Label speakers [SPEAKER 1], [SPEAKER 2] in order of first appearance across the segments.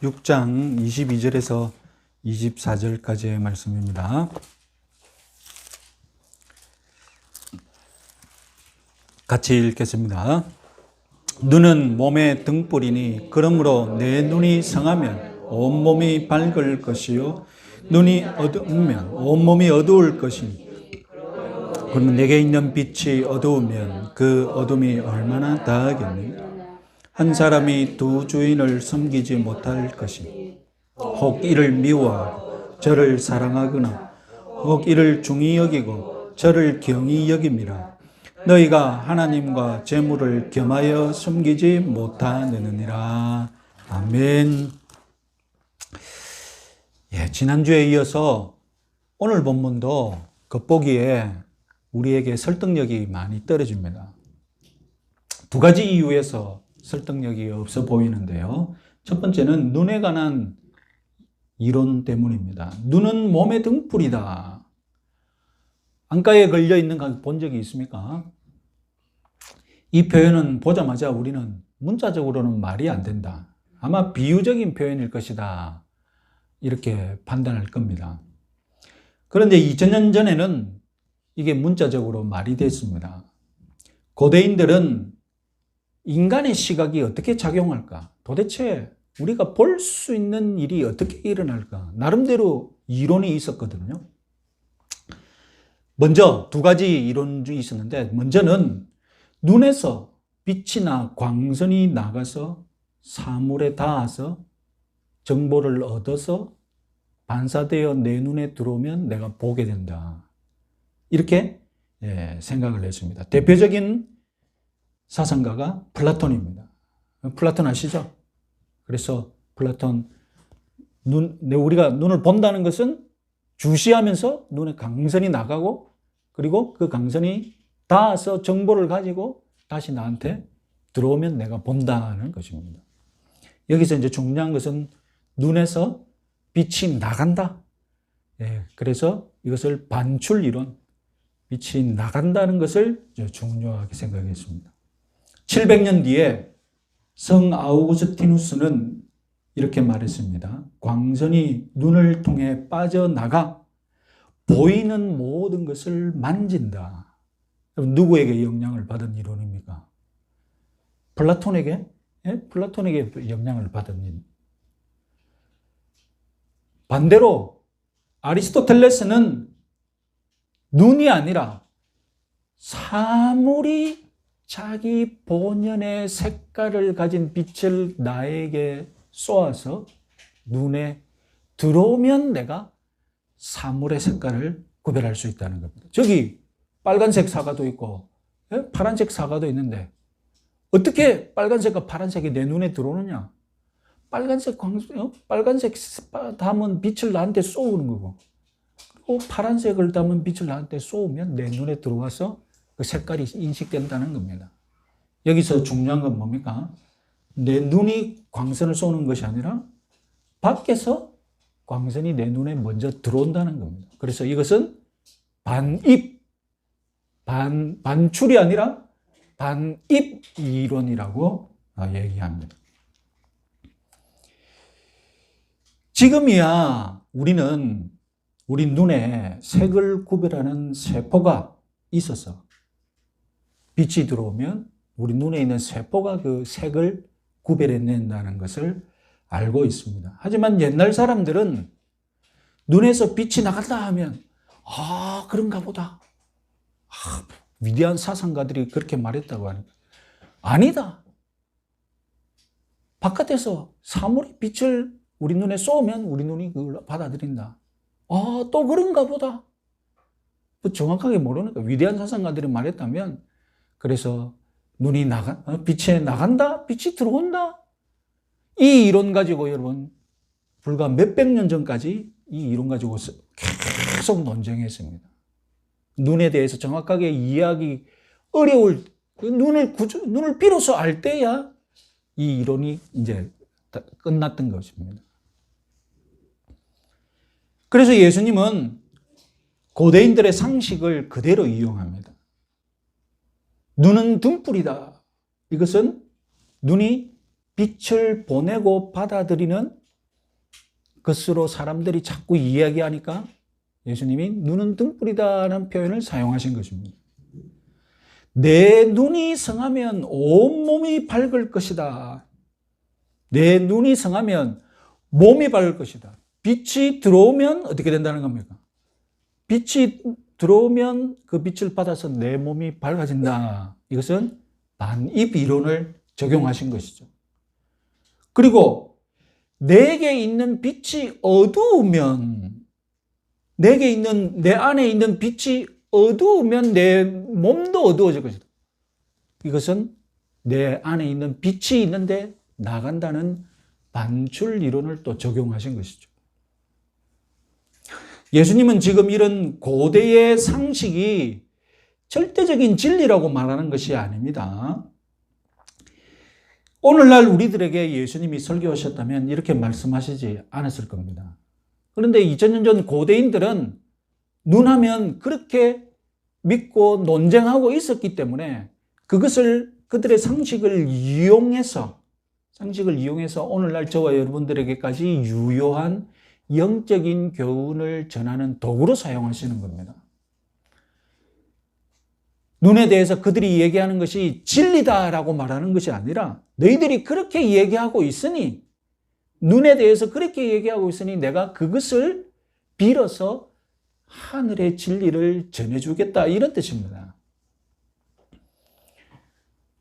[SPEAKER 1] 6장 22절에서 24절까지의 말씀입니다. 같이 읽겠습니다. 눈은 몸의 등불이니 그러므로 내 눈이 성하면 온몸이 밝을 것이요 눈이 어두우면 온몸이 어두울 것이니 그러면 내게 있는 빛이 어두우면 그 어둠이 얼마나 다하겠느냐. 한 사람이 두 주인을 섬기지 못할 것이니 혹 이를 미워하고 저를 사랑하거나 혹 이를 중히 여기고 저를 경히 여김이라. 너희가 하나님과 재물을 겸하여 섬기지 못하느니라. 아멘. 지난주에 이어서 오늘 본문도 겉보기에 우리에게 설득력이 많이 떨어집니다. 두 가지 이유에서 설득력이 없어 보이는데요. 첫 번째는 눈에 관한 이론 때문입니다. 눈은 몸의 등불이다. 안가에 걸려 있는 거 본 적이 있습니까? 이 표현은 보자마자 우리는 문자적으로는 말이 안 된다. 아마 비유적인 표현일 것이다. 이렇게 판단할 겁니다. 그런데 2000년 전에는 이게 문자적으로 말이 됐습니다. 고대인들은 인간의 시각이 어떻게 작용할까? 도대체 우리가 볼 수 있는 일이 어떻게 일어날까? 나름대로 이론이 있었거든요. 먼저 두 가지 이론이 있었는데, 먼저는 눈에서 빛이나 광선이 나가서 사물에 닿아서 정보를 얻어서 반사되어 내 눈에 들어오면 내가 보게 된다. 이렇게 생각을 했습니다. 대표적인 사상가가 플라톤입니다. 플라톤 아시죠? 그래서 플라톤, 우리가 눈을 본다는 것은 주시하면서 눈에 광선이 나가고 그리고 그 광선이 닿아서 정보를 가지고 다시 나한테 들어오면 내가 본다는 것입니다. 여기서 이제 중요한 것은 눈에서 빛이 나간다. 그래서 이것을 반출 이론, 빛이 나간다는 것을 중요하게 생각했습니다. 700년 뒤에 성 아우구스티누스는 이렇게 말했습니다. 광선이 눈을 통해 빠져나가 보이는 모든 것을 만진다. 누구에게 영향을 받은 이론입니까? 플라톤에게? 플라톤에게 영향을 받은 일. 반대로 아리스토텔레스는 눈이 아니라 사물이 자기 본연의 색깔을 가진 빛을 나에게 쏘아서 눈에 들어오면 내가 사물의 색깔을 구별할 수 있다는 겁니다. 저기 빨간색 사과도 있고 파란색 사과도 있는데 어떻게 빨간색과 파란색이 내 눈에 들어오느냐? 빨간색 담은 빛을 나한테 쏘는 거고, 그리고 파란색을 담은 빛을 나한테 쏘면 내 눈에 들어와서 그 색깔이 인식된다는 겁니다. 여기서 중요한 건 뭡니까? 내 눈이 광선을 쏘는 것이 아니라 밖에서 광선이 내 눈에 먼저 들어온다는 겁니다. 그래서 이것은 반출이 아니라 반입 이론이라고 얘기합니다. 지금이야 우리 눈에 색을 구별하는 세포가 있어서 빛이 들어오면 우리 눈에 있는 세포가 그 색을 구별해낸다는 것을 알고 있습니다. 하지만 옛날 사람들은 눈에서 빛이 나간다 하면 그런가 보다. 위대한 사상가들이 그렇게 말했다고 하니까 아니다. 바깥에서 사물이 빛을 우리 눈에 쏘면 우리 눈이 그걸 받아들인다. 또 그런가 보다. 정확하게 모르니까 위대한 사상가들이 말했다면 그래서 눈이 빛에 나간다? 빛이 들어온다? 이 이론 가지고 여러분 불과 몇백 년 전까지 이 이론 가지고 계속 논쟁했습니다. 눈에 대해서 정확하게 이해하기 어려울 눈을 비로소 알 때야 이 이론이 이제 끝났던 것입니다. 그래서 예수님은 고대인들의 상식을 그대로 이용합니다. 눈은 등불이다. 이것은 눈이 빛을 보내고 받아들이는 것으로 사람들이 자꾸 이야기하니까 예수님이 눈은 등불이다라는 표현을 사용하신 것입니다. 내 눈이 성하면 온몸이 밝을 것이다. 내 눈이 성하면 몸이 밝을 것이다. 빛이 들어오면 어떻게 된다는 겁니까? 빛이 들어오면 그 빛을 받아서 내 몸이 밝아진다. 이것은 반입 이론을 적용하신 것이죠. 그리고 내게 있는 빛이 어두우면, 내 안에 있는 빛이 어두우면 내 몸도 어두워질 것이다. 이것은 내 안에 있는 빛이 있는데 나간다는 반출 이론을 또 적용하신 것이죠. 예수님은 지금 이런 고대의 상식이 절대적인 진리라고 말하는 것이 아닙니다. 오늘날 우리들에게 예수님이 설교하셨다면 이렇게 말씀하시지 않았을 겁니다. 그런데 2000년 전 고대인들은 눈하면 그렇게 믿고 논쟁하고 있었기 때문에 그것을 그들의 상식을 이용해서 오늘날 저와 여러분들에게까지 유효한 영적인 교훈을 전하는 도구로 사용하시는 겁니다. 눈에 대해서 그들이 얘기하는 것이 진리다라고 말하는 것이 아니라 너희들이 그렇게 얘기하고 있으니, 눈에 대해서 그렇게 얘기하고 있으니 내가 그것을 빌어서 하늘의 진리를 전해주겠다, 이런 뜻입니다.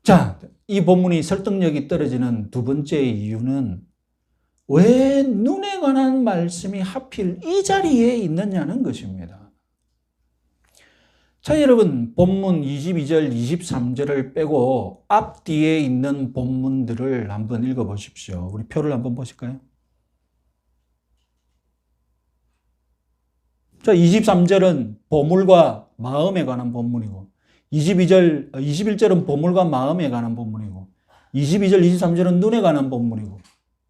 [SPEAKER 1] 자, 이 본문이 설득력이 떨어지는 두 번째 이유는 왜 눈에 관한 말씀이 하필 이 자리에 있느냐는 것입니다. 자, 여러분, 본문 22절, 23절을 빼고 앞뒤에 있는 본문들을 한번 읽어보십시오. 우리 표를 한번 보실까요? 자, 23절은 보물과 마음에 관한 본문이고, 21절은 보물과 마음에 관한 본문이고, 22절, 23절은 눈에 관한 본문이고,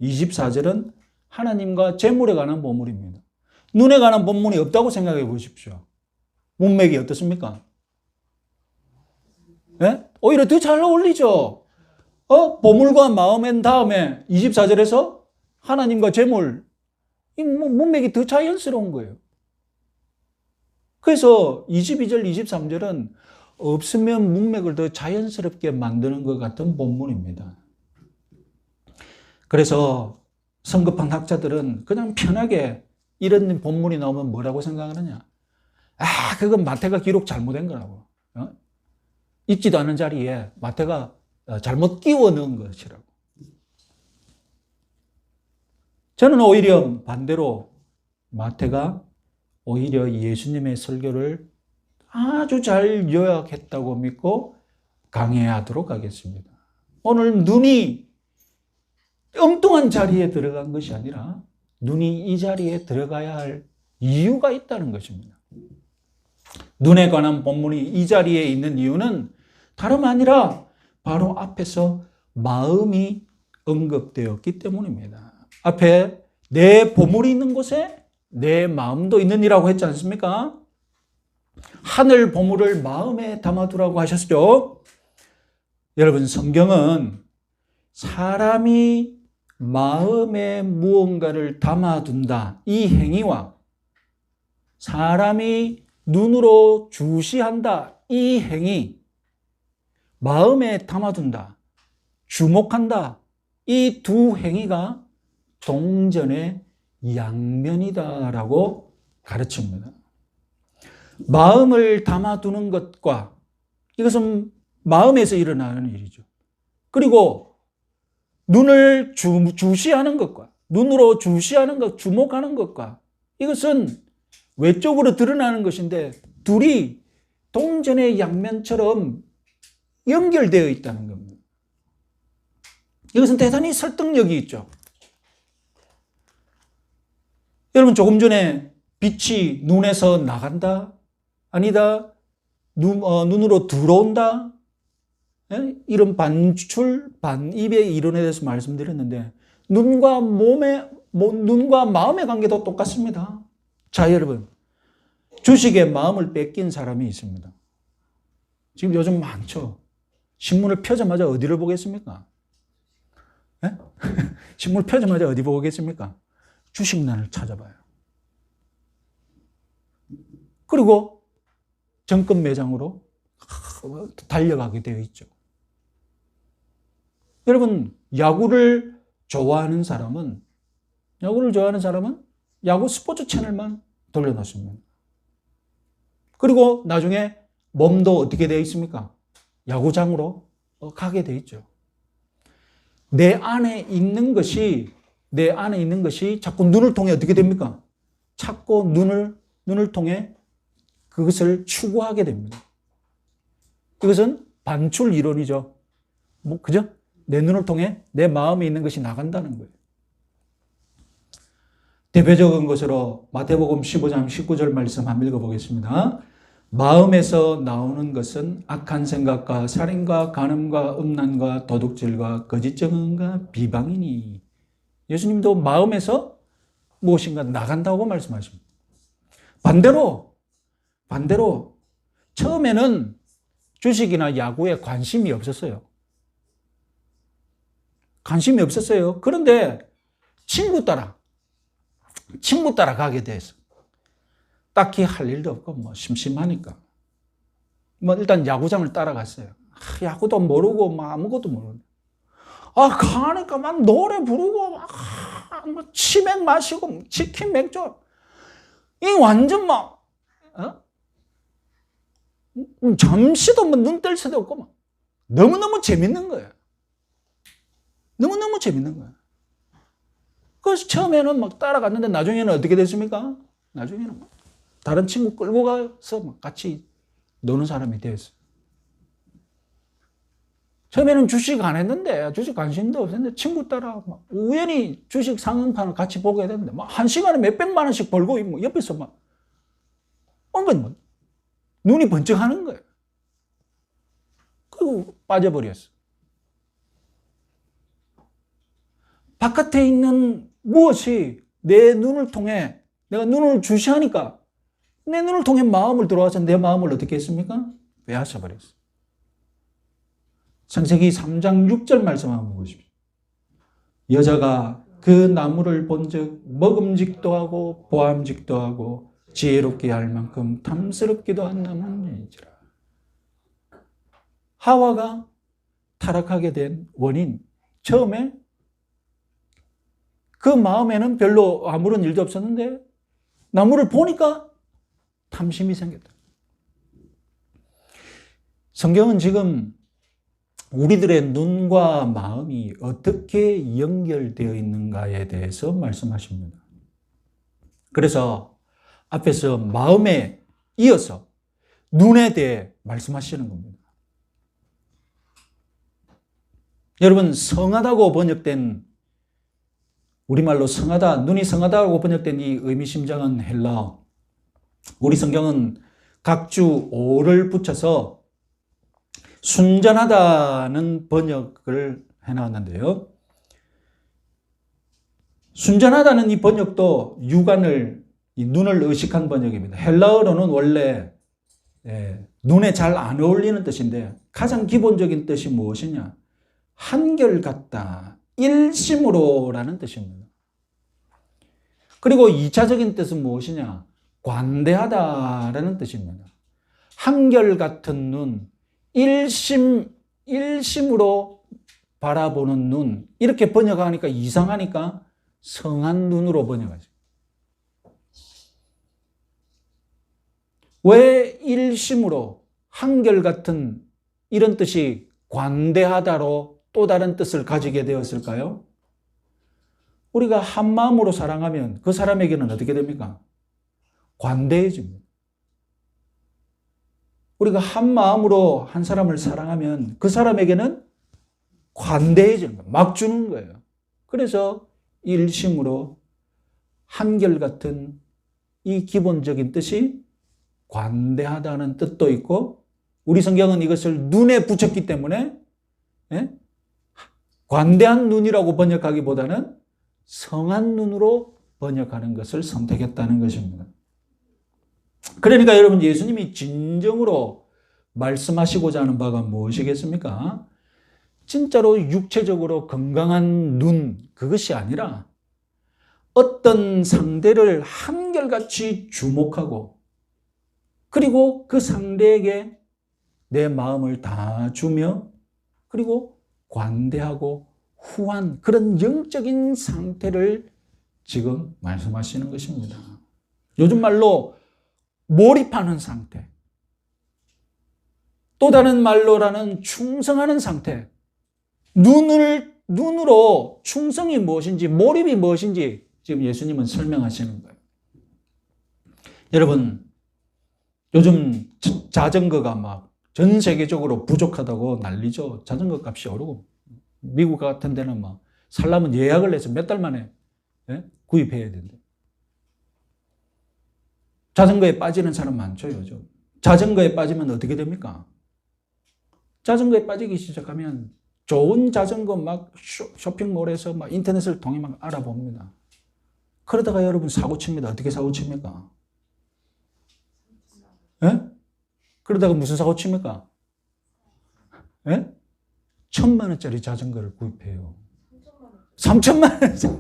[SPEAKER 1] 24절은 하나님과 재물에 관한 본문입니다. 눈에 관한 본문이 없다고 생각해 보십시오. 문맥이 어떻습니까? 네? 오히려 더 잘 어울리죠. 보물과 마음엔 다음에 24절에서 하나님과 재물, 이 문맥이 더 자연스러운 거예요. 그래서 22절, 23절은 없으면 문맥을 더 자연스럽게 만드는 것 같은 본문입니다. 그래서 성급한 학자들은 그냥 편하게 이런 본문이 나오면 뭐라고 생각하느냐? 그건 마태가 기록 잘못된 거라고. 있지도 않은 자리에 마태가 잘못 끼워 넣은 것이라고. 저는 오히려 반대로 마태가 오히려 예수님의 설교를 아주 잘 요약했다고 믿고 강해하도록 하겠습니다. 오늘 눈이 엉뚱한 자리에 들어간 것이 아니라 눈이 이 자리에 들어가야 할 이유가 있다는 것입니다. 눈에 관한 본문이 이 자리에 있는 이유는 다름 아니라 바로 앞에서 마음이 언급되었기 때문입니다. 앞에 내 보물이 있는 곳에 내 마음도 있느니라고 했지 않습니까? 하늘 보물을 마음에 담아두라고 하셨죠. 여러분, 성경은 사람이 마음에 무언가를 담아둔다, 이 행위와 사람이 눈으로 주시한다, 이 행위, 마음에 담아둔다, 주목한다, 이 두 행위가 동전의 양면이다라고 가르칩니다. 마음을 담아두는 것과, 이것은 마음에서 일어나는 일이죠. 그리고 눈을 주시하는 것과, 눈으로 주시하는 것, 주목하는 것과, 이것은 외적으로 드러나는 것인데 둘이 동전의 양면처럼 연결되어 있다는 겁니다. 이것은 대단히 설득력이 있죠. 여러분, 조금 전에 빛이 눈에서 나간다? 아니다? 눈으로 들어온다? 이런 반출, 반입의 이론에 대해서 말씀드렸는데 눈과 마음의 관계도 똑같습니다. 자, 여러분, 주식에 마음을 뺏긴 사람이 있습니다. 지금 요즘 많죠. 신문을 펴자마자 어디를 보겠습니까? 신문을 펴자마자 어디 보겠습니까? 주식난을 찾아봐요. 그리고 정권 매장으로 달려가게 되어 있죠. 여러분, 야구를 좋아하는 사람은 야구 스포츠 채널만 돌려놓습니다. 그리고 나중에 몸도 어떻게 되어 있습니까? 야구장으로 가게 되어 있죠. 내 안에 있는 것이 자꾸 눈을 통해 어떻게 됩니까? 자꾸 눈을 통해 그것을 추구하게 됩니다. 이것은 반출 이론이죠. 그죠? 내 눈을 통해 내 마음에 있는 것이 나간다는 거예요. 대표적인 것으로 마태복음 15장 19절 말씀 한번 읽어보겠습니다. 마음에서 나오는 것은 악한 생각과 살인과 간음과 음란과 도둑질과 거짓 증언과 비방이니. 예수님도 마음에서 무엇인가 나간다고 말씀하십니다. 반대로 처음에는 주식이나 야구에 관심이 없었어요. 그런데 친구 따라 가게 돼서 딱히 할 일도 없고 심심하니까 일단 야구장을 따라갔어요. 야구도 모르고 아무것도 모르고 가니까 막 노래 부르고 치맥 마시고 치킨 맥주 이 완전 잠시도 눈 뗄 새도 없고 너무너무 재밌는 거예요. 너무너무 재밌는 거예요. 그래서 처음에는 따라갔는데 나중에는 어떻게 됐습니까? 나중에는 다른 친구 끌고 가서 같이 노는 사람이 되었어요. 처음에는 주식 안 했는데, 주식 관심도 없었는데, 친구 따라 우연히 주식 상한판을 같이 보게 됐는데, 한 시간에 몇백만 원씩 벌고, 옆에서 눈이 번쩍 하는 거예요. 그리고 빠져버렸어. 바깥에 있는 무엇이 내 눈을 통해, 내가 눈을 주시하니까, 내 눈을 통해 마음을 들어와서 내 마음을 어떻게 했습니까? 빼앗아버렸어. 창세기 3장 6절 말씀 한번 보십시오. 여자가 그 나무를 본즉 먹음직도 하고 보암직도 하고 지혜롭게 할 만큼 탐스럽기도 한 나무인지라. 하와가 타락하게 된 원인, 처음에 그 마음에는 별로 아무런 일도 없었는데 나무를 보니까 탐심이 생겼다. 성경은 지금 우리들의 눈과 마음이 어떻게 연결되어 있는가에 대해서 말씀하십니다. 그래서 앞에서 마음에 이어서 눈에 대해 말씀하시는 겁니다. 여러분, 성하다고 번역된, 우리말로 성하다, 눈이 성하다고 번역된 이 의미심장한 헬라어, 우리 성경은 각주 오를 붙여서 순전하다는 번역을 해놨는데요. 순전하다는 이 번역도 육안을, 이 눈을 의식한 번역입니다. 헬라어로는 원래 눈에 잘 안 어울리는 뜻인데 가장 기본적인 뜻이 무엇이냐? 한결같다, 일심으로라는 뜻입니다. 그리고 2차적인 뜻은 무엇이냐? 관대하다라는 뜻입니다. 한결같은 눈, 일심으로 바라보는 눈, 이렇게 번역하니까 이상하니까 성한 눈으로 번역하죠. 왜 일심으로 한결같은 이런 뜻이 관대하다로 또 다른 뜻을 가지게 되었을까요? 우리가 한 마음으로 사랑하면 그 사람에게는 어떻게 됩니까? 관대해집니다. 우리가 한 마음으로 한 사람을 사랑하면 그 사람에게는 관대해지는 거예요. 막 주는 거예요. 그래서 일심으로 한결같은 이 기본적인 뜻이 관대하다는 뜻도 있고, 우리 성경은 이것을 눈에 붙였기 때문에 관대한 눈이라고 번역하기보다는 성한 눈으로 번역하는 것을 선택했다는 것입니다. 그러니까 여러분, 예수님이 진정으로 말씀하시고자 하는 바가 무엇이겠습니까? 진짜로 육체적으로 건강한 눈, 그것이 아니라 어떤 상대를 한결같이 주목하고 그리고 그 상대에게 내 마음을 다 주며 그리고 관대하고 후한 그런 영적인 상태를 지금 말씀하시는 것입니다. 요즘 말로 몰입하는 상태. 또 다른 말로라는 충성하는 상태. 눈으로 충성이 무엇인지, 몰입이 무엇인지 지금 예수님은 설명하시는 거예요. 여러분, 요즘 자전거가 막 전 세계적으로 부족하다고 난리죠. 자전거 값이 오르고 미국 같은 데는 막 살려면 예약을 해서 몇 달 만에 구입해야 된대. 자전거에 빠지는 사람 많죠, 요즘. 자전거에 빠지면 어떻게 됩니까? 자전거에 빠지기 시작하면 좋은 자전거 막 쇼핑몰에서 막 인터넷을 통해 막 알아봅니다. 그러다가 여러분 사고 칩니다. 어떻게 사고 칩니까? 예? 그러다가 무슨 사고 칩니까? 예? 1,000만 원짜리 자전거를 구입해요. 3천만 원짜리.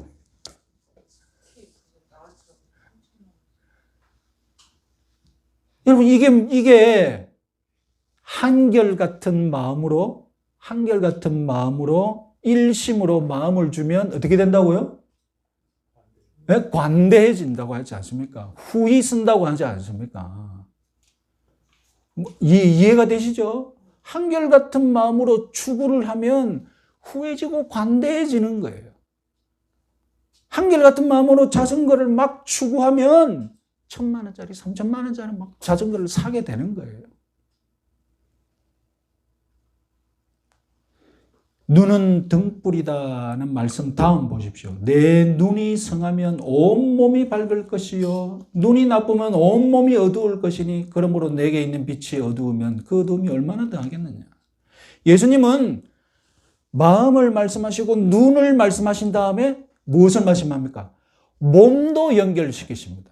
[SPEAKER 1] 여러분, 이게 한결같은 마음으로 일심으로 마음을 주면 어떻게 된다고요? 네? 관대해진다고 하지 않습니까? 후히 쓴다고 하지 않습니까? 이해가 되시죠? 한결같은 마음으로 추구를 하면 후해지고 관대해지는 거예요. 한결같은 마음으로 자전거를 막 추구하면 1,000만 원짜리, 3천만 원짜리 막 자전거를 사게 되는 거예요. 눈은 등불이다는 말씀 다음 보십시오. 내 눈이 성하면 온몸이 밝을 것이요 눈이 나쁘면 온몸이 어두울 것이니 그러므로 내게 있는 빛이 어두우면 그 어두움이 얼마나 더하겠느냐. 예수님은 마음을 말씀하시고 눈을 말씀하신 다음에 무엇을 말씀합니까? 몸도 연결시키십니다.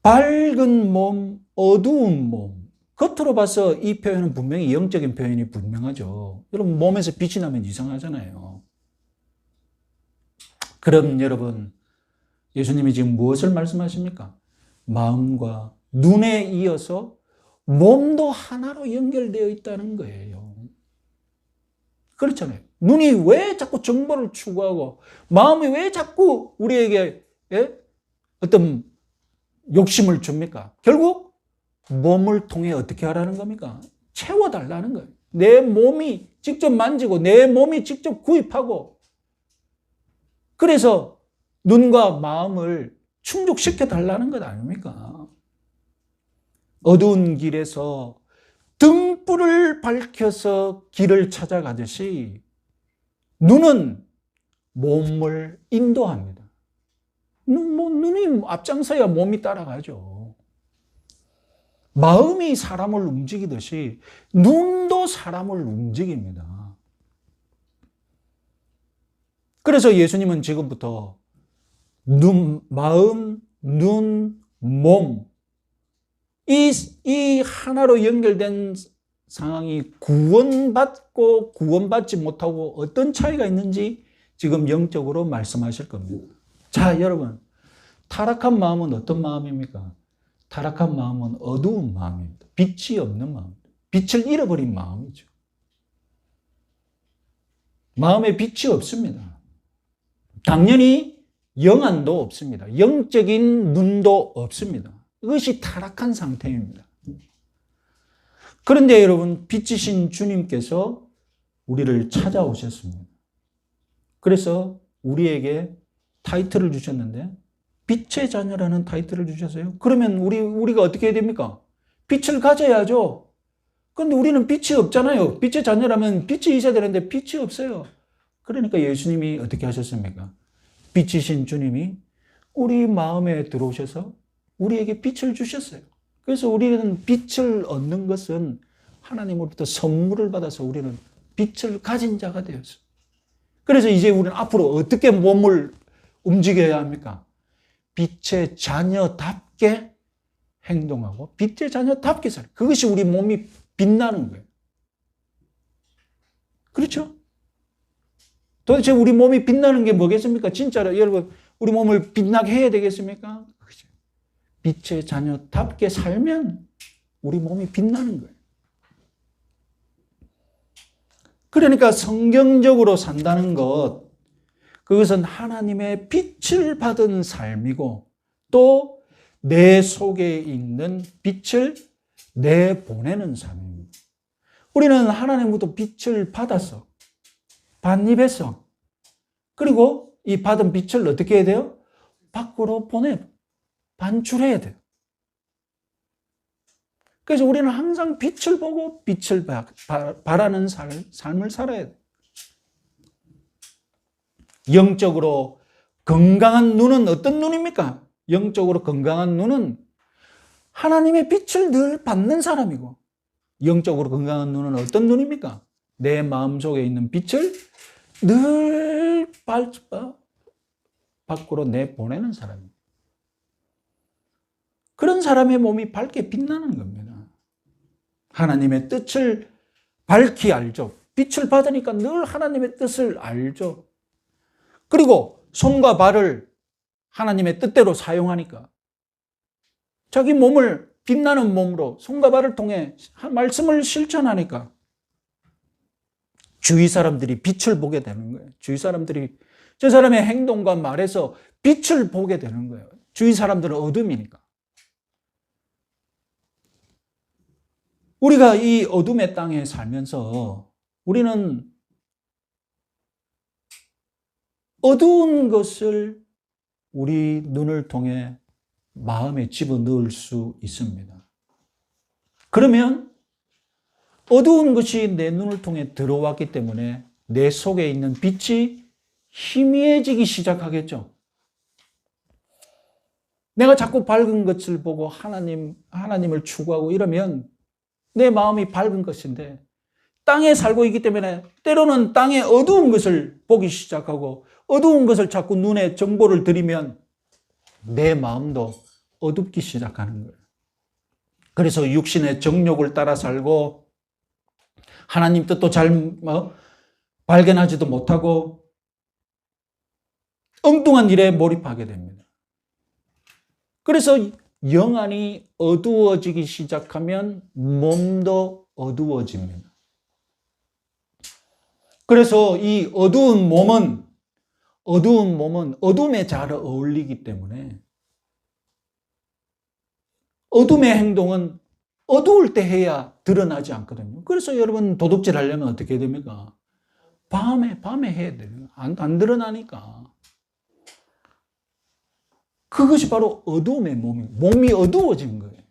[SPEAKER 1] 밝은 몸, 어두운 몸. 겉으로 봐서 이 표현은 분명히 영적인 표현이 분명하죠. 여러분 몸에서 빛이 나면 이상하잖아요. 그럼 여러분 예수님이 지금 무엇을 말씀하십니까? 마음과 눈에 이어서 몸도 하나로 연결되어 있다는 거예요. 그렇잖아요. 눈이 왜 자꾸 정보를 추구하고 마음이 왜 자꾸 우리에게 어떤 욕심을 줍니까? 결국 몸을 통해 어떻게 하라는 겁니까? 채워달라는 거예요. 내 몸이 직접 만지고 내 몸이 직접 구입하고 그래서 눈과 마음을 충족시켜달라는 것 아닙니까? 어두운 길에서 등불을 밝혀서 길을 찾아가듯이 눈은 몸을 인도합니다. 눈이 앞장서야 몸이 따라가죠. 마음이 사람을 움직이듯이 눈도 사람을 움직입니다. 그래서 예수님은 지금부터 마음, 눈, 몸, 이 하나로 연결된 상황이 구원받고 구원받지 못하고 어떤 차이가 있는지 지금 영적으로 말씀하실 겁니다. 자, 여러분, 타락한 마음은 어떤 마음입니까? 타락한 마음은 어두운 마음입니다. 빛이 없는 마음입니다. 빛을 잃어버린 마음이죠. 마음에 빛이 없습니다. 당연히 영안도 없습니다. 영적인 눈도 없습니다. 이것이 타락한 상태입니다. 그런데 여러분, 빛이신 주님께서 우리를 찾아오셨습니다. 그래서 우리에게 타이틀을 주셨는데 빛의 자녀라는 타이틀을 주셨어요. 그러면 우리가 어떻게 해야 됩니까? 빛을 가져야죠. 그런데 우리는 빛이 없잖아요. 빛의 자녀라면 빛이 있어야 되는데 빛이 없어요. 그러니까 예수님이 어떻게 하셨습니까? 빛이신 주님이 우리 마음에 들어오셔서 우리에게 빛을 주셨어요. 그래서 우리는 빛을 얻는 것은 하나님으로부터 선물을 받아서 우리는 빛을 가진 자가 되었어요. 그래서 이제 우리는 앞으로 어떻게 몸을 움직여야 합니까? 빛의 자녀답게 행동하고 빛의 자녀답게 살아요. 그것이 우리 몸이 빛나는 거예요. 그렇죠? 도대체 우리 몸이 빛나는 게 뭐겠습니까? 진짜로 여러분, 우리 몸을 빛나게 해야 되겠습니까? 빛의 자녀답게 살면 우리 몸이 빛나는 거예요. 그러니까 성경적으로 산다는 것, 그것은 하나님의 빛을 받은 삶이고 또 내 속에 있는 빛을 내보내는 삶입니다. 우리는 하나님부터 빛을 받았어. 반입했어. 그리고 이 받은 빛을 어떻게 해야 돼요? 밖으로 반출해야 돼요. 그래서 우리는 항상 빛을 보고 빛을 바라는 삶을 살아야 돼요. 영적으로 건강한 눈은 어떤 눈입니까? 영적으로 건강한 눈은 하나님의 빛을 늘 받는 사람이고, 영적으로 건강한 눈은 어떤 눈입니까? 내 마음속에 있는 빛을 늘 밖으로 내보내는 사람입니다. 그런 사람의 몸이 밝게 빛나는 겁니다. 하나님의 뜻을 밝히 알죠. 빛을 받으니까 늘 하나님의 뜻을 알죠. 그리고 손과 발을 하나님의 뜻대로 사용하니까 자기 몸을 빛나는 몸으로 손과 발을 통해 말씀을 실천하니까 주위 사람들이 빛을 보게 되는 거예요. 주위 사람들이 저 사람의 행동과 말에서 빛을 보게 되는 거예요. 주위 사람들은 어둠이니까. 우리가 이 어둠의 땅에 살면서 우리는 어두운 것을 우리 눈을 통해 마음에 집어넣을 수 있습니다. 그러면 어두운 것이 내 눈을 통해 들어왔기 때문에 내 속에 있는 빛이 희미해지기 시작하겠죠. 내가 자꾸 밝은 것을 보고 하나님을 추구하고 이러면 내 마음이 밝은 것인데 땅에 살고 있기 때문에 때로는 땅에 어두운 것을 보기 시작하고 어두운 것을 자꾸 눈에 정보를 들이면 내 마음도 어둡기 시작하는 거예요. 그래서 육신의 정욕을 따라 살고 하나님 뜻도 잘 발견하지도 못하고 엉뚱한 일에 몰입하게 됩니다. 그래서 영안이 어두워지기 시작하면 몸도 어두워집니다. 그래서 이 어두운 몸은 어둠에 잘 어울리기 때문에 어둠의 행동은 어두울 때 해야 드러나지 않거든요. 그래서 여러분 도둑질 하려면 어떻게 됩니까? 밤에 해야 돼요. 안 드러나니까. 그것이 바로 어두움의 몸이 어두워진 거예요.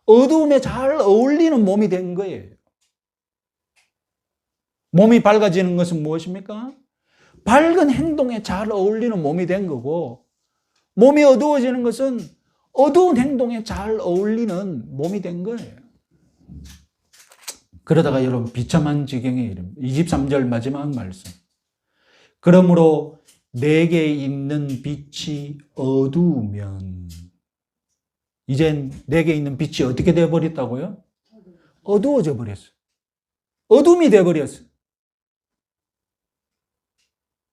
[SPEAKER 1] 어두움에 잘 어울리는 몸이 된 거예요. 몸이 밝아지는 것은 무엇입니까? 밝은 행동에 잘 어울리는 몸이 된 거고, 몸이 어두워지는 것은 어두운 행동에 잘 어울리는 몸이 된 거예요. 그러다가 여러분 비참한 지경에 이릅니다. 23절 마지막 말씀. 그러므로 내게 있는 빛이 어두우면, 이젠 내게 있는 빛이 어떻게 되어버렸다고요? 어두워져 버렸어요. 어둠이 되어버렸어요.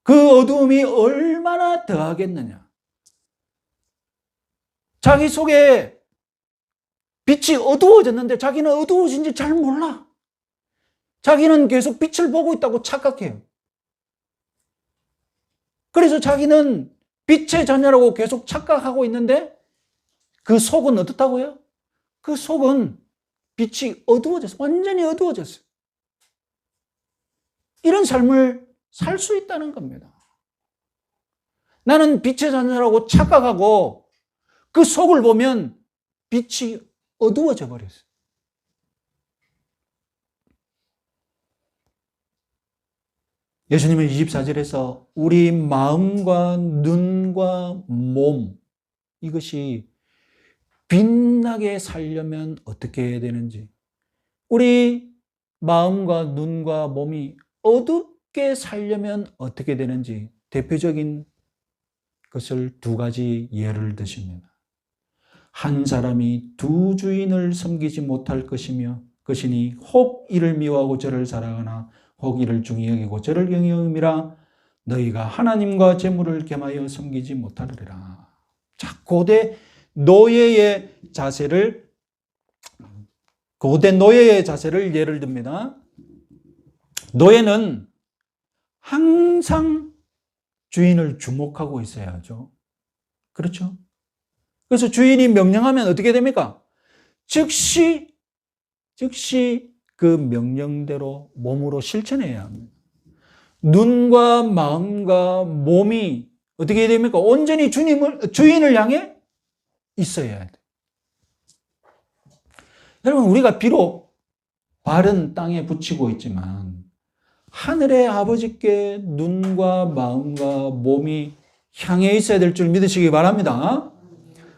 [SPEAKER 1] 그 어두움이 얼마나 더하겠느냐. 자기 속에 빛이 어두워졌는데 자기는 어두워진지 잘 몰라. 자기는 계속 빛을 보고 있다고 착각해요. 그래서 자기는 빛의 자녀라고 계속 착각하고 있는데 그 속은 어떻다고요? 그 속은 빛이 어두워졌어요. 완전히 어두워졌어요. 이런 삶을 살 수 있다는 겁니다. 나는 빛의 자녀라고 착각하고 그 속을 보면 빛이 어두워져 버렸어요. 예수님은 24절에서 우리 마음과 눈과 몸, 이것이 빛나게 살려면 어떻게 해야 되는지, 우리 마음과 눈과 몸이 어둡게 살려면 어떻게 되는지 대표적인 것을 두 가지 예를 드십니다. 한 사람이 두 주인을 섬기지 못할 것이니 혹 이를 미워하고 저를 사랑하나 혹 이를 중히 여기고 저를 경외함이라. 너희가 하나님과 재물을 겸하여 섬기지 못하리라. 자, 고대 노예의 자세를 예를 듭니다. 노예는 항상 주인을 주목하고 있어야 하죠. 그렇죠? 그래서 주인이 명령하면 어떻게 됩니까? 즉시 그 명령대로 몸으로 실천해야 합니다. 눈과 마음과 몸이 어떻게 됩니까? 온전히 주인을 향해 있어야 돼. 여러분, 우리가 비록 발은 땅에 붙이고 있지만 하늘의 아버지께 눈과 마음과 몸이 향해 있어야 될 줄 믿으시기 바랍니다.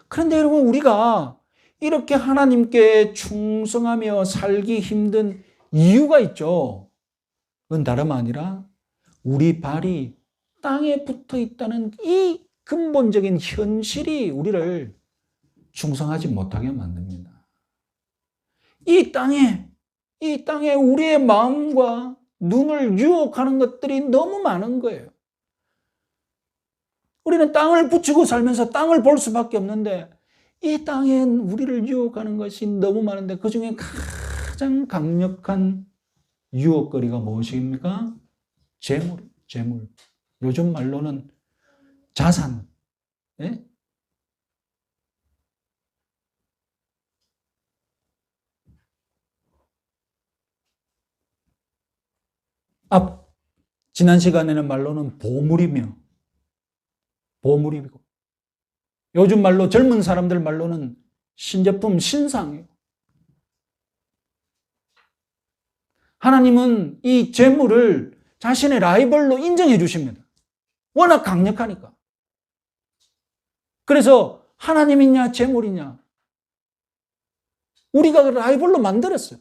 [SPEAKER 1] 그런데 여러분, 우리가 이렇게 하나님께 충성하며 살기 힘든 이유가 있죠. 그건 다름 아니라 우리 발이 땅에 붙어 있다는 이 근본적인 현실이 우리를 충성하지 못하게 만듭니다. 이 땅에 우리의 마음과 눈을 유혹하는 것들이 너무 많은 거예요. 우리는 땅을 붙이고 살면서 땅을 볼 수밖에 없는데 이 땅엔 우리를 유혹하는 것이 너무 많은데 그 중에 가장 강력한 유혹거리가 무엇입니까? 재물. 요즘 말로는 자산. 예? 지난 시간에는 말로는 보물이고 요즘 말로 젊은 사람들 말로는 신제품, 신상이에요. 하나님은 이 재물을 자신의 라이벌로 인정해 주십니다. 워낙 강력하니까. 그래서 하나님이냐 재물이냐 우리가 라이벌로 만들었어요.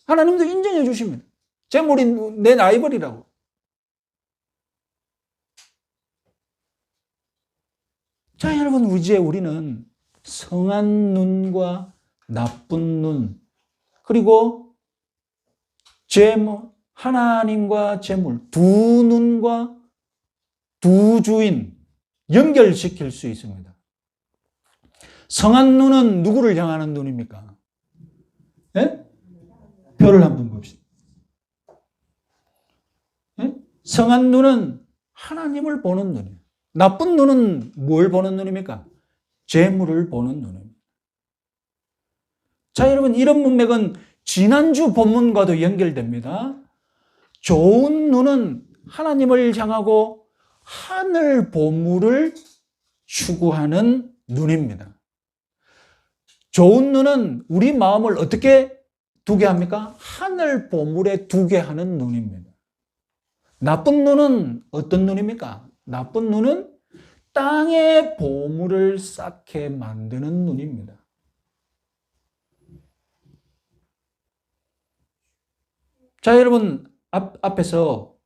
[SPEAKER 1] 하나님도 인정해 주십니다. 재물이 내 라이벌이라고. 자, 여러분, 이제 우리는 성한 눈과 나쁜 눈, 그리고 재물, 하나님과 재물, 두 눈과 두 주인 연결시킬 수 있습니다. 성한 눈은 누구를 향하는 눈입니까? 예? 표를 한번 봅시다. 예? 성한 눈은 하나님을 보는 눈이에요. 나쁜 눈은 뭘 보는 눈입니까? 재물을 보는 눈입니다. 자, 여러분, 이런 문맥은 지난주 본문과도 연결됩니다. 좋은 눈은 하나님을 향하고 하늘 보물을 추구하는 눈입니다. 좋은 눈은 우리 마음을 어떻게 두게 합니까? 하늘 보물에 두게 하는 눈입니다. 나쁜 눈은 어떤 눈입니까? 나쁜 눈은 땅의 보물을 쌓게 만드는 눈입니다. 자, 여러분, 앞에서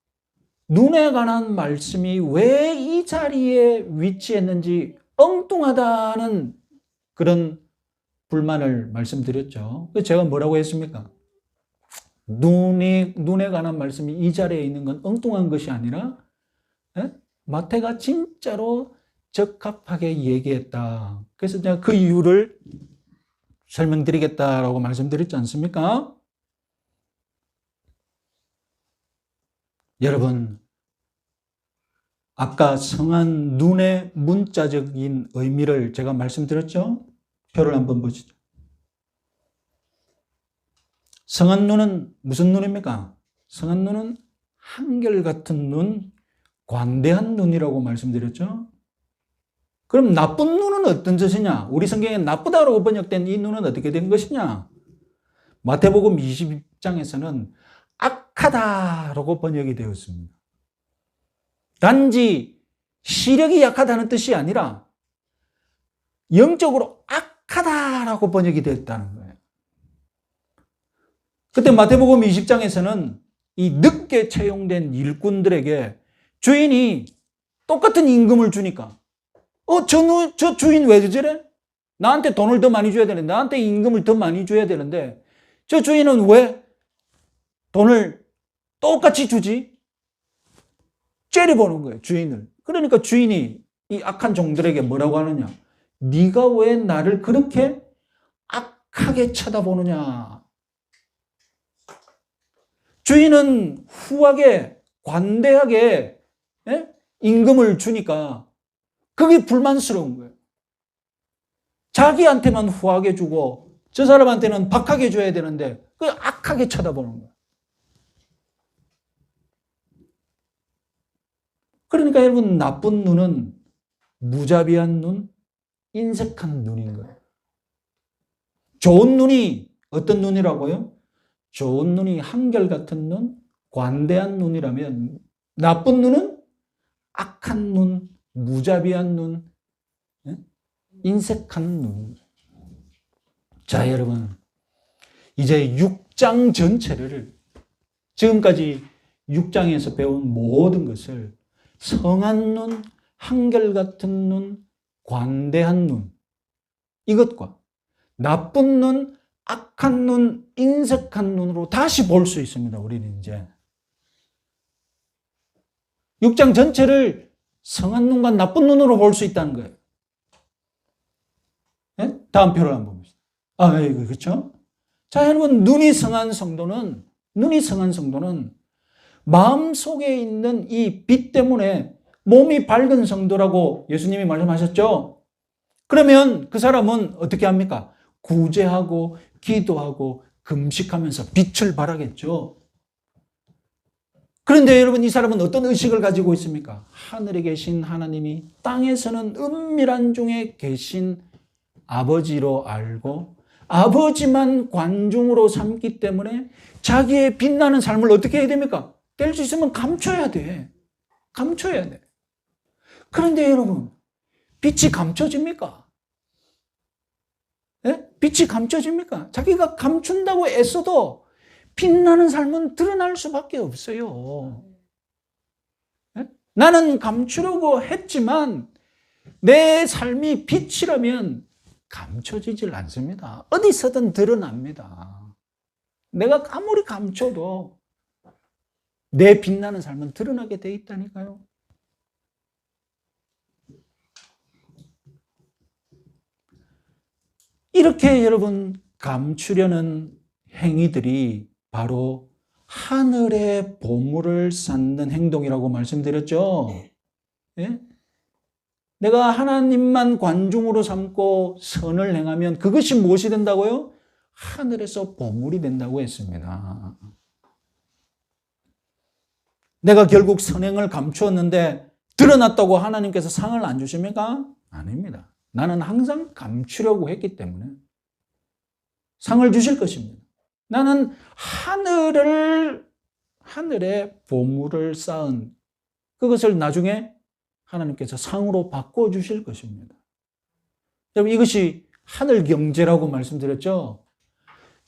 [SPEAKER 1] 눈에 관한 말씀이 왜 이 자리에 위치했는지 엉뚱하다는 그런 불만을 말씀드렸죠. 제가 뭐라고 했습니까? 눈에 관한 말씀이 이 자리에 있는 건 엉뚱한 것이 아니라 마태가 진짜로 적합하게 얘기했다. 그래서 제가 그 이유를 설명드리겠다라고 말씀드렸지 않습니까? 여러분, 아까 성한 눈의 문자적인 의미를 제가 말씀드렸죠? 표를 한번 보시죠. 성한 눈은 무슨 눈입니까? 성한 눈은 한결같은 눈, 관대한 눈이라고 말씀드렸죠? 그럼 나쁜 눈은 어떤 뜻이냐? 우리 성경에 나쁘다고 번역된 이 눈은 어떻게 된 것이냐? 마태복음 20장에서는 악하다라고 번역이 되었습니다. 단지 시력이 약하다는 뜻이 아니라 영적으로 악하다라고 번역이 되었다는 거예요. 그때 마태복음 20장에서는 이 늦게 채용된 일꾼들에게 주인이 똑같은 임금을 주니까 저 주인 왜 저래? 나한테 돈을 더 많이 줘야 되는데, 나한테 임금을 더 많이 줘야 되는데 저 주인은 왜 돈을 똑같이 주지? 째려보는 거예요, 주인을. 그러니까 주인이 이 악한 종들에게 뭐라고 하느냐? 네가 왜 나를 그렇게 악하게 쳐다보느냐? 주인은 후하게, 관대하게 임금을 주니까 그게 불만스러운 거예요. 자기한테만 후하게 주고 저 사람한테는 박하게 줘야 되는데 그 악하게 쳐다보는 거예요. 그러니까 여러분, 나쁜 눈은 무자비한 눈, 인색한 눈인 거예요. 좋은 눈이 어떤 눈이라고요? 좋은 눈이 한결같은 눈, 관대한 눈이라면 나쁜 눈은 악한 눈, 무자비한 눈, 인색한 눈. 자, 여러분, 이제 6장 전체를, 지금까지 6장에서 배운 모든 것을 성한 눈, 한결같은 눈, 관대한 눈, 이것과 나쁜 눈, 악한 눈, 인색한 눈으로 다시 볼 수 있습니다. 우리는 이제 6장 전체를 성한 눈과 나쁜 눈으로 볼 수 있다는 거예요. 네? 다음 표를 한번 봅시다. 그렇죠? 자, 여러분, 눈이 성한 성도는 마음속에 있는 이 빛 때문에 몸이 밝은 성도라고 예수님이 말씀하셨죠? 그러면 그 사람은 어떻게 합니까? 구제하고 기도하고 금식하면서 빛을 발하겠죠. 그런데 여러분, 이 사람은 어떤 의식을 가지고 있습니까? 하늘에 계신 하나님이 땅에서는 은밀한 중에 계신 아버지로 알고 아버지만 관중으로 삼기 때문에 자기의 빛나는 삶을 어떻게 해야 됩니까? 될 수 있으면 감춰야 돼. 감춰야 돼. 그런데 여러분, 빛이 감춰집니까? 네? 빛이 감춰집니까? 자기가 감춘다고 애써도 빛나는 삶은 드러날 수밖에 없어요. 네? 나는 감추려고 했지만 내 삶이 빛이라면 감춰지질 않습니다. 어디서든 드러납니다. 내가 아무리 감춰도 내 빛나는 삶은 드러나게 돼 있다니까요. 이렇게 여러분, 감추려는 행위들이 바로 하늘의 보물을 쌓는 행동이라고 말씀드렸죠. 예? 내가 하나님만 관중으로 삼고 선을 행하면 그것이 무엇이 된다고요? 하늘에서 보물이 된다고 했습니다. 내가 결국 선행을 감추었는데 드러났다고 하나님께서 상을 안 주십니까? 아닙니다. 나는 항상 감추려고 했기 때문에 상을 주실 것입니다. 나는 하늘에 보물을 쌓은 그것을 나중에 하나님께서 상으로 바꿔주실 것입니다. 여러분, 이것이 하늘 경제라고 말씀드렸죠?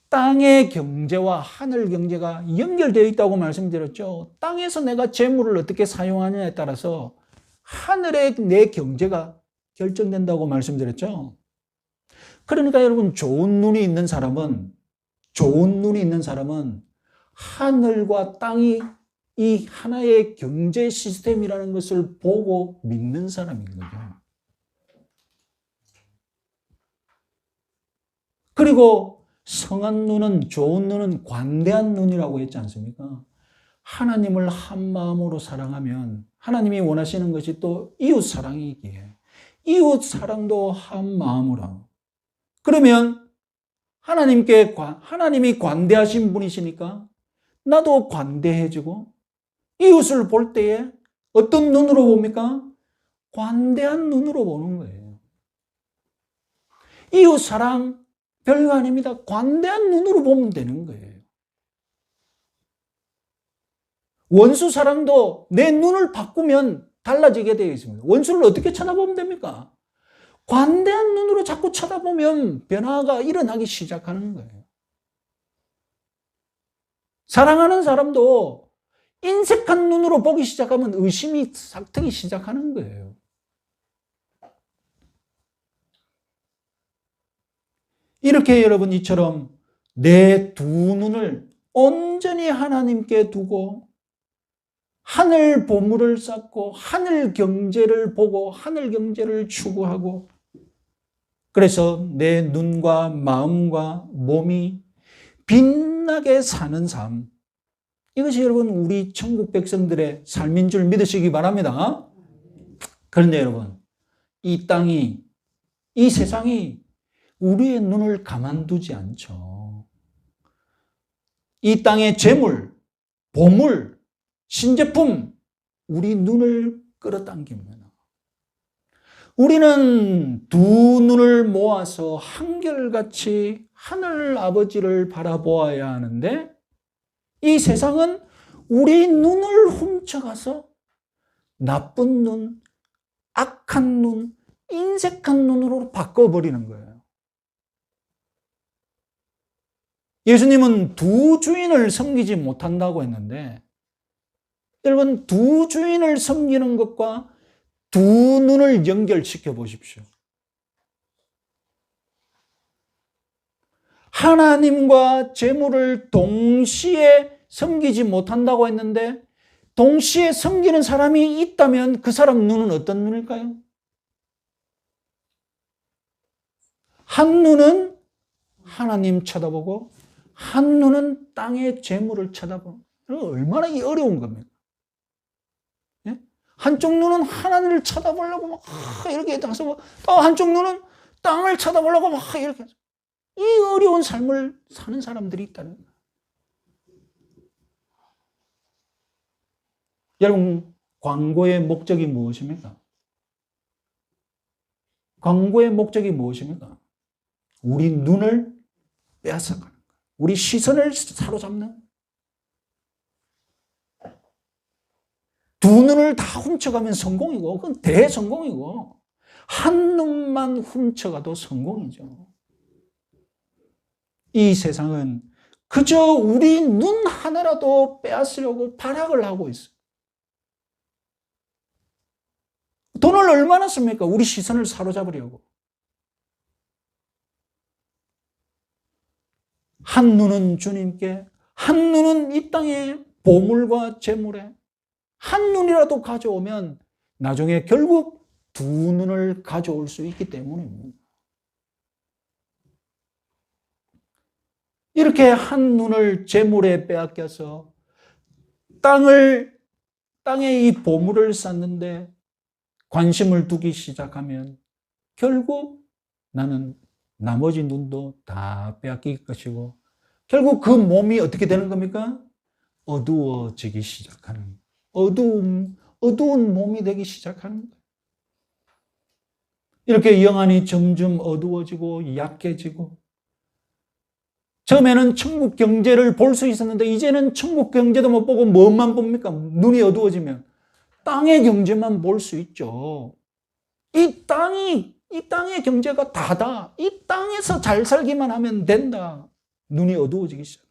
[SPEAKER 1] 땅의 경제와 하늘 경제가 연결되어 있다고 말씀드렸죠? 땅에서 내가 재물을 어떻게 사용하느냐에 따라서 하늘의 내 경제가 결정된다고 말씀드렸죠? 그러니까 여러분, 좋은 눈이 있는 사람은 하늘과 땅이 이 하나의 경제 시스템이라는 것을 보고 믿는 사람인 거죠. 그리고 성한 눈은, 좋은 눈은 관대한 눈이라고 했지 않습니까? 하나님을 한 마음으로 사랑하면 하나님이 원하시는 것이 또 이웃 사랑이기에 이웃 사랑도 한 마음으로. 그러면 하나님이 관대하신 분이시니까 나도 관대해지고 이웃을 볼 때에 어떤 눈으로 봅니까? 관대한 눈으로 보는 거예요. 이웃 사랑 별거 아닙니다. 관대한 눈으로 보면 되는 거예요. 원수 사랑도 내 눈을 바꾸면 달라지게 되어 있습니다. 원수를 어떻게 쳐다보면 됩니까? 관대한 눈으로 자꾸 쳐다보면 변화가 일어나기 시작하는 거예요. 사랑하는 사람도 인색한 눈으로 보기 시작하면 의심이 싹트기 시작하는 거예요. 이렇게 여러분, 이처럼 내 두 눈을 온전히 하나님께 두고 하늘 보물을 쌓고 하늘 경제를 보고 하늘 경제를 추구하고, 그래서 내 눈과 마음과 몸이 빛나게 사는 삶, 이것이 여러분 우리 천국 백성들의 삶인 줄 믿으시기 바랍니다. 그런데 여러분, 이 땅이, 이 세상이 우리의 눈을 가만두지 않죠. 이 땅의 재물, 보물, 신제품, 우리 눈을 끌어당깁니다. 우리는 두 눈을 모아서 한결같이 하늘 아버지를 바라보아야 하는데, 이 세상은 우리 눈을 훔쳐가서 나쁜 눈, 악한 눈, 인색한 눈으로 바꿔버리는 거예요. 예수님은 두 주인을 섬기지 못한다고 했는데, 여러분, 두 주인을 섬기는 것과 두 눈을 연결시켜 보십시오. 하나님과 재물을 동시에 섬기지 못한다고 했는데, 동시에 섬기는 사람이 있다면 그 사람 눈은 어떤 눈일까요? 한 눈은 하나님 쳐다보고 한 눈은 땅의 재물을 쳐다보는, 얼마나 어려운 겁니까? 예? 한쪽 눈은 하나님을 쳐다보려고 막 이렇게 해서, 또 한쪽 눈은 땅을 쳐다보려고 막 이렇게 해서, 이 어려운 삶을 사는 사람들이 있다는 거예요. 여러분, 광고의 목적이 무엇입니까? 광고의 목적이 무엇입니까? 우리 눈을 빼앗아가는 거예요. 우리 시선을 사로잡는, 두 눈을 다 훔쳐가면 성공이고, 그건 대성공이고, 한 눈만 훔쳐가도 성공이죠. 이 세상은 그저 우리 눈 하나라도 빼앗으려고 발악을 하고 있어요. 돈을 얼마나 씁니까? 우리 시선을 사로잡으려고. 한 눈은 주님께, 한 눈은 이 땅의 보물과 재물에, 한 눈이라도 가져오면 나중에 결국 두 눈을 가져올 수 있기 때문입니다. 이렇게 한 눈을 재물에 빼앗겨서 땅에 이 보물을 쌓는데 관심을 두기 시작하면 결국 나는 나머지 눈도 다 빼앗길 것이고, 결국 그 몸이 어떻게 되는 겁니까? 어두워지기 시작하는, 어두운 몸이 되기 시작하는 거예요. 이렇게 영안이 점점 어두워지고 약해지고, 처음에는 천국 경제를 볼 수 있었는데 이제는 천국 경제도 못 보고 뭐만 봅니까? 눈이 어두워지면 땅의 경제만 볼 수 있죠. 이 땅의 경제가 다다. 이 땅에서 잘 살기만 하면 된다. 눈이 어두워지기 시작.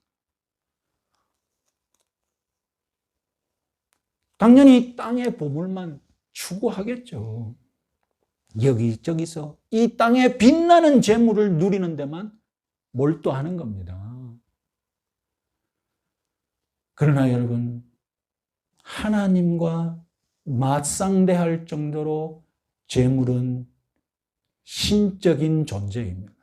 [SPEAKER 1] 당연히 땅의 보물만 추구하겠죠. 여기저기서 이 땅에 빛나는 재물을 누리는 데만 몰두하는 겁니다. 그러나 여러분, 하나님과 맞상대할 정도로 재물은 신적인 존재입니다.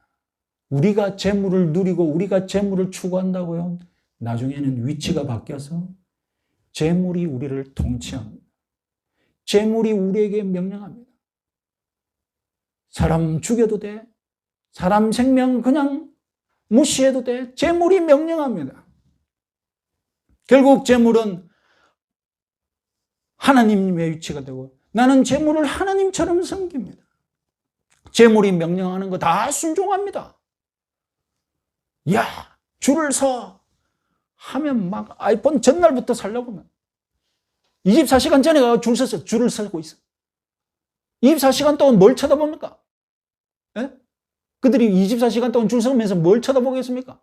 [SPEAKER 1] 우리가 재물을 누리고 우리가 재물을 추구한다고요? 나중에는 위치가 바뀌어서 재물이 우리를 통치합니다. 재물이 우리에게 명령합니다. 사람 죽여도 돼. 사람 생명 그냥 무시해도 돼. 재물이 명령합니다. 결국 재물은 하나님의 위치가 되고, 나는 재물을 하나님처럼 섬깁니다. 재물이 명령하는 거 다 순종합니다. 야, 줄을 서 하면 막 아이폰 전날부터 살려고 하면 24시간 전에 가서 줄 서서 줄을 서고 있어. 24시간 동안 뭘 쳐다봅니까? 예? 그들이 24시간 동안 줄 서면서 뭘 쳐다보겠습니까?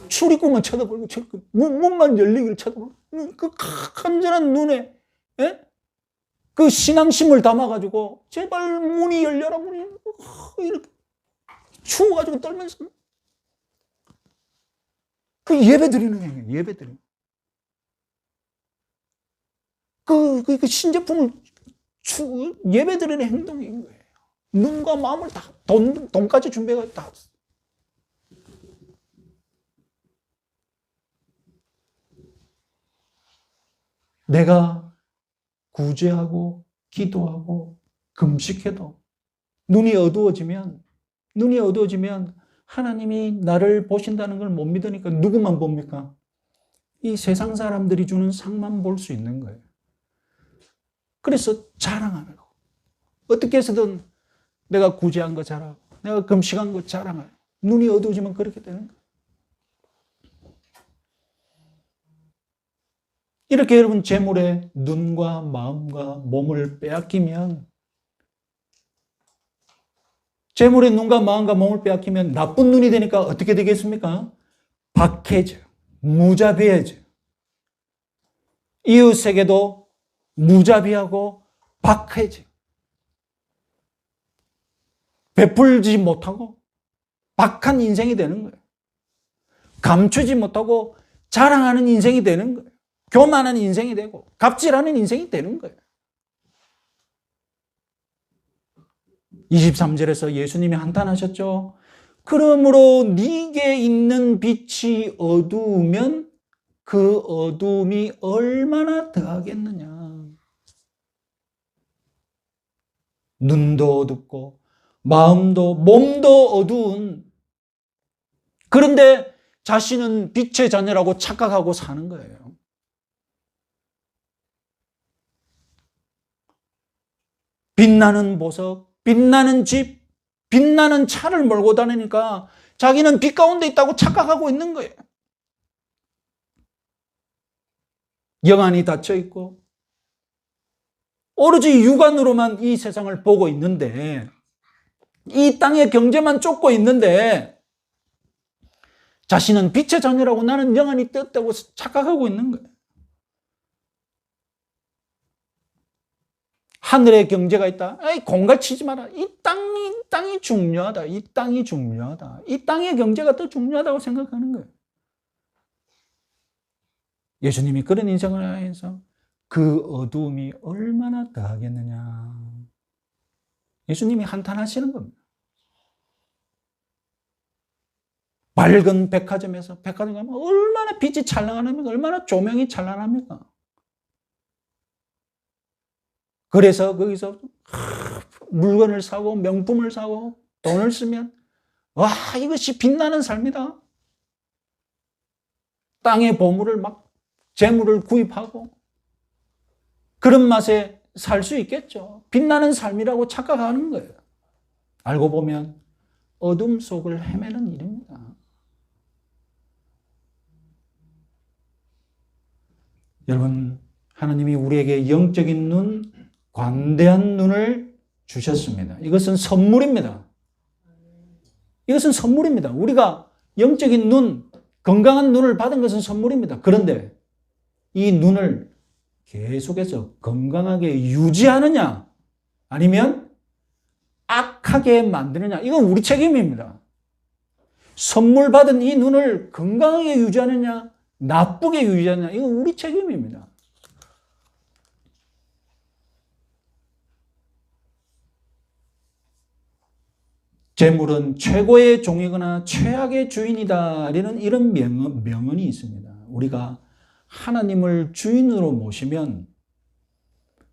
[SPEAKER 1] 출입구만 쳐다보고, 문만 열리기를 쳐다보고, 그 간절한 눈에, 예? 그 신앙심을 담아가지고, 제발 문이 열려라, 문이. 이렇게 추워가지고 떨면서. 그 예배 드리는 행위, 예배 드리는. 그 신제품을 예배드리는 행동인 거예요. 눈과 마음을 다, 돈까지 준비해서 다. 내가 구제하고 기도하고 금식해도 눈이 어두워지면 하나님이 나를 보신다는 걸 못 믿으니까 누구만 봅니까? 이 세상 사람들이 주는 상만 볼 수 있는 거예요. 그래서 자랑하는 거. 어떻게 해서든 내가 구제한 거 자랑하고 내가 금식한 거 자랑하고 눈이 어두워지면 그렇게 되는 거예요. 이렇게 여러분 재물에 눈과 마음과 몸을 빼앗기면 재물에 눈과 마음과 몸을 빼앗기면 나쁜 눈이 되니까 어떻게 되겠습니까? 박해져, 무자비해져. 이웃에게도 무자비하고 박해져. 베풀지 못하고 박한 인생이 되는 거예요. 감추지 못하고 자랑하는 인생이 되는 거예요. 교만한 인생이 되고 갑질하는 인생이 되는 거예요. 23절에서 예수님이 한탄하셨죠. 그러므로 네게 있는 빛이 어두우면 그 어두움이 얼마나 더하겠느냐. 눈도 어둡고 마음도 몸도 어두운, 그런데 자신은 빛의 자녀라고 착각하고 사는 거예요. 빛나는 보석, 빛나는 집, 빛나는 차를 몰고 다니니까 자기는 빛 가운데 있다고 착각하고 있는 거예요. 영안이 닫혀 있고 오로지 육안으로만 이 세상을 보고 있는데, 이 땅의 경제만 쫓고 있는데 자신은 빛의 자녀라고 나는 영안이 떴다고 착각하고 있는 거예요. 하늘의 경제가 있다. 에이, 공갈치지 마라. 이 땅이 중요하다. 이 땅이 중요하다. 이 땅의 경제가 더 중요하다고 생각하는 거예요. 예수님이 그런 인생을 해서 그 어두움이 얼마나 더하겠느냐. 예수님이 한탄하시는 겁니다. 밝은 백화점에서 백화점 가면 얼마나 빛이 찬란합니까? 얼마나 조명이 찬란합니까? 그래서 거기서 물건을 사고 명품을 사고 돈을 쓰면 와, 이것이 빛나는 삶이다. 땅의 보물을 막 재물을 구입하고 그런 맛에 살 수 있겠죠. 빛나는 삶이라고 착각하는 거예요. 알고 보면 어둠 속을 헤매는 일입니다. 여러분, 하나님이 우리에게 영적인 눈, 관대한 눈을 주셨습니다. 이것은 선물입니다. 이것은 선물입니다. 우리가 영적인 눈, 건강한 눈을 받은 것은 선물입니다. 그런데 이 눈을 계속해서 건강하게 유지하느냐 아니면 악하게 만드느냐, 이건 우리 책임입니다. 선물 받은 이 눈을 건강하게 유지하느냐 나쁘게 유지하느냐, 이건 우리 책임입니다. 재물은 최고의 종이거나 최악의 주인이다라는 이런 명언이 있습니다. 우리가 하나님을 주인으로 모시면,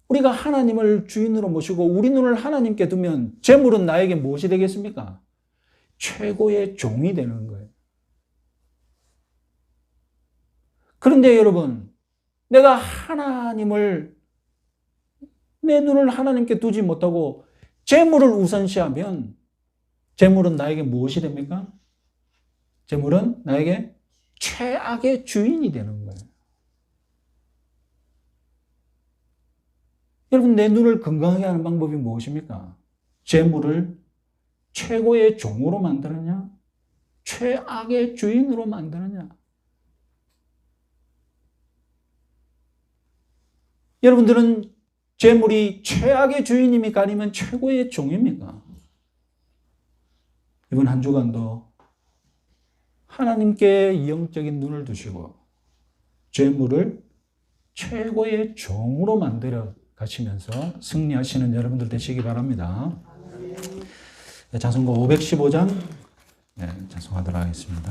[SPEAKER 1] 우리가 하나님을 주인으로 모시고 우리 눈을 하나님께 두면 재물은 나에게 무엇이 되겠습니까? 최고의 종이 되는 거예요. 그런데 여러분, 내가 내 눈을 하나님께 두지 못하고 재물을 우선시하면 재물은 나에게 무엇이 됩니까? 재물은 나에게 최악의 주인이 되는 거예요. 여러분, 내 눈을 건강하게 하는 방법이 무엇입니까? 재물을 최고의 종으로 만드느냐? 최악의 주인으로 만드느냐? 여러분들은 재물이 최악의 주인입니까? 아니면 최고의 종입니까? 이번 한 주간도 하나님께 영적인 눈을 두시고 재물을 최고의 종으로 만들어 가시면서 승리하시는 여러분들 되시기 바랍니다. 네, 찬송가 515장 찬송하도록 하겠습니다.